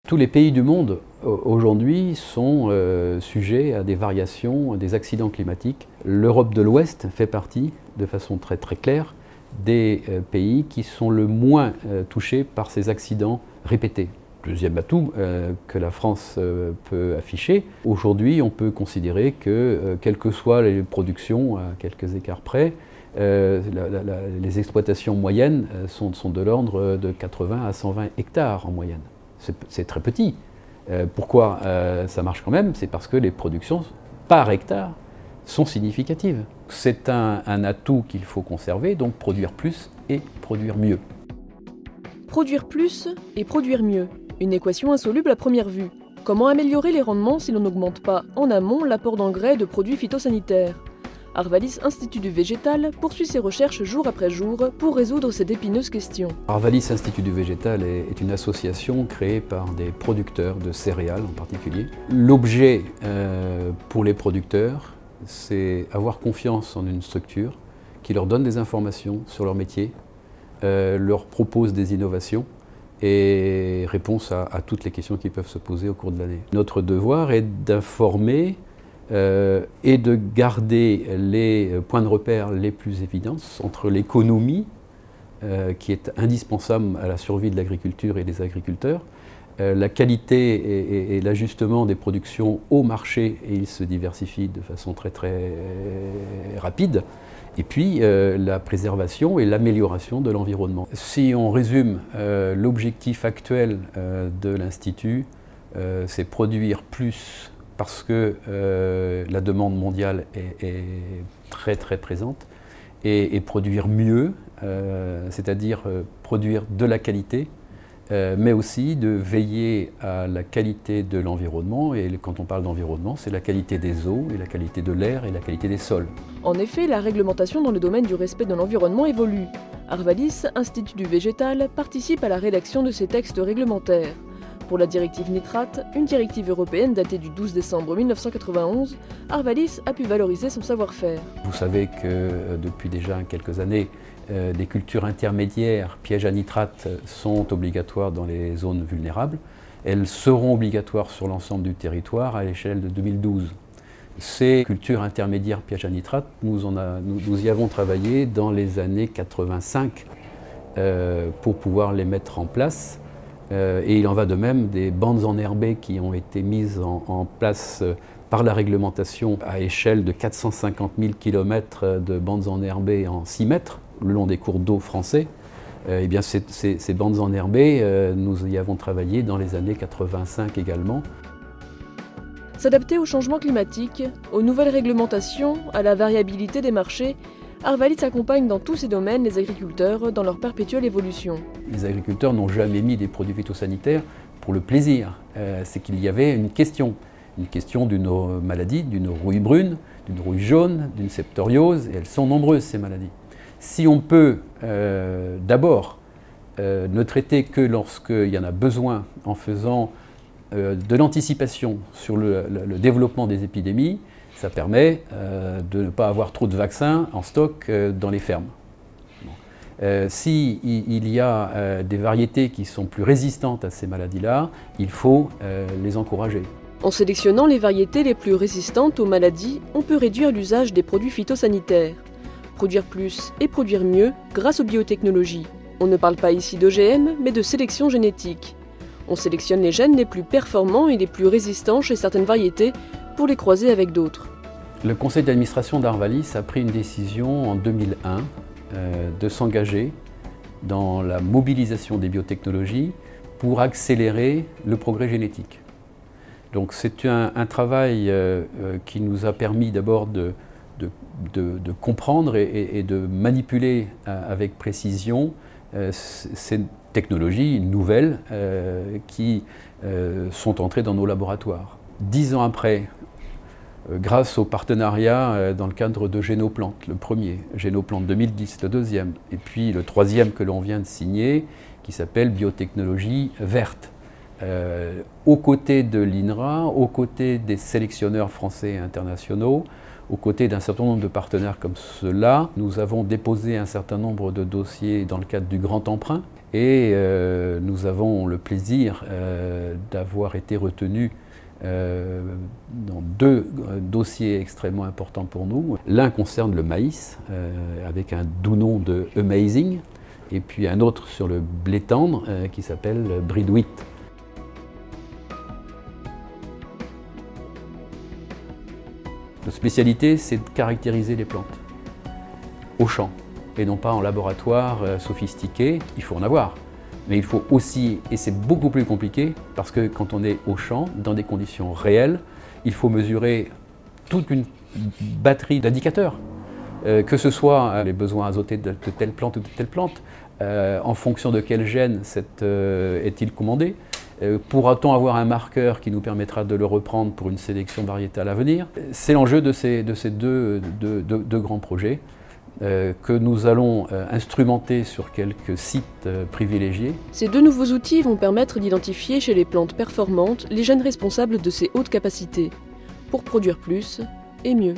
Tous les pays du monde aujourd'hui sont sujets à des variations, des accidents climatiques. L'Europe de l'Ouest fait partie, de façon très claire, des pays qui sont le moins touchés par ces accidents répétés. Deuxième atout que la France peut afficher, aujourd'hui on peut considérer que, quelles que soient les productions, à quelques écarts près, les exploitations moyennes sont de l'ordre de 80 à 120 hectares en moyenne. C'est très petit. Pourquoi ça marche quand même? C'est parce que les productions par hectare sont significatives. C'est un atout qu'il faut conserver, donc produire plus et produire mieux. Produire plus et produire mieux. Une équation insoluble à première vue. Comment améliorer les rendements si l'on n'augmente pas en amont l'apport d'engrais et de produits phytosanitaires? Arvalis Institut du Végétal poursuit ses recherches jour après jour pour résoudre cette épineuse question. Arvalis Institut du Végétal est une association créée par des producteurs de céréales en particulier. L'objet pour les producteurs, c'est avoir confiance en une structure qui leur donne des informations sur leur métier, leur propose des innovations et réponse à toutes les questions qui peuvent se poser au cours de l'année. Notre devoir est d'informer et de garder les points de repère les plus évidents entre l'économie, qui est indispensable à la survie de l'agriculture et des agriculteurs, la qualité et l'ajustement des productions au marché, et il se diversifie de façon très rapide, et puis la préservation et l'amélioration de l'environnement. Si on résume l'objectif actuel de l'Institut, c'est produire plus parce que la demande mondiale est très présente, et produire mieux, c'est-à-dire produire de la qualité, mais aussi de veiller à la qualité de l'environnement, et quand on parle d'environnement, c'est la qualité des eaux, et la qualité de l'air, et la qualité des sols. En effet, la réglementation dans le domaine du respect de l'environnement évolue. Arvalis, Institut du Végétal, participe à la rédaction de ces textes réglementaires. Pour la directive nitrate, une directive européenne datée du 12 décembre 1991, Arvalis a pu valoriser son savoir-faire. Vous savez que depuis déjà quelques années, les cultures intermédiaires pièges à nitrate sont obligatoires dans les zones vulnérables. Elles seront obligatoires sur l'ensemble du territoire à l'échelle de 2012. Ces cultures intermédiaires pièges à nitrate, nous y avons travaillé dans les années 85 pour pouvoir les mettre en place. Et il en va de même des bandes enherbées qui ont été mises en place par la réglementation à échelle de 450 000 km de bandes enherbées en 6 mètres, le long des cours d'eau français. Eh bien ces bandes enherbées, nous y avons travaillé dans les années 85 également. S'adapter au changement climatique, aux nouvelles réglementations, à la variabilité des marchés, Arvalis accompagne dans tous ces domaines les agriculteurs dans leur perpétuelle évolution. Les agriculteurs n'ont jamais mis des produits phytosanitaires pour le plaisir. C'est qu'il y avait une question d'une maladie, d'une rouille brune, d'une rouille jaune, d'une septoriose, et elles sont nombreuses ces maladies. Si on peut d'abord ne traiter que lorsqu'il y en a besoin en faisant de l'anticipation sur le développement des épidémies, ça permet de ne pas avoir trop de vaccins en stock dans les fermes. S'il y a des variétés qui sont plus résistantes à ces maladies-là, il faut les encourager. En sélectionnant les variétés les plus résistantes aux maladies, on peut réduire l'usage des produits phytosanitaires. Produire plus et produire mieux grâce aux biotechnologies. On ne parle pas ici d'OGM, mais de sélection génétique. On sélectionne les gènes les plus performants et les plus résistants chez certaines variétés pour les croiser avec d'autres. Le conseil d'administration d'Arvalis a pris une décision en 2001 de s'engager dans la mobilisation des biotechnologies pour accélérer le progrès génétique. Donc c'est un travail qui nous a permis d'abord de comprendre et de manipuler avec précision ces technologies nouvelles qui sont entrées dans nos laboratoires. 10 ans après, grâce au partenariat dans le cadre de Génoplante, le premier, Génoplante 2010, le deuxième, et puis le troisième que l'on vient de signer, qui s'appelle Biotechnologie verte. Aux côtés de l'INRA, aux côtés des sélectionneurs français et internationaux, aux côtés d'un certain nombre de partenaires comme ceux-là, nous avons déposé un certain nombre de dossiers dans le cadre du Grand Emprunt. Et nous avons le plaisir d'avoir été retenus dans 2 dossiers extrêmement importants pour nous. L'un concerne le maïs, avec un doux nom de Amazing, et puis un autre sur le blé tendre qui s'appelle Breed Wheat. Notre spécialité, c'est de caractériser les plantes au champ et non pas en laboratoire sophistiqué. Il faut en avoir, mais il faut aussi, et c'est beaucoup plus compliqué, parce que quand on est au champ, dans des conditions réelles, il faut mesurer toute une batterie d'indicateurs, que ce soit les besoins azotés de telle plante ou de telle plante, en fonction de quel gène est-il commandé. Pourra-t-on avoir un marqueur qui nous permettra de le reprendre pour une sélection variétale à venir? C'est l'enjeu de ces deux grands projets que nous allons instrumenter sur quelques sites privilégiés. Ces 2 nouveaux outils vont permettre d'identifier chez les plantes performantes les gènes responsables de ces hautes capacités, pour produire plus et mieux.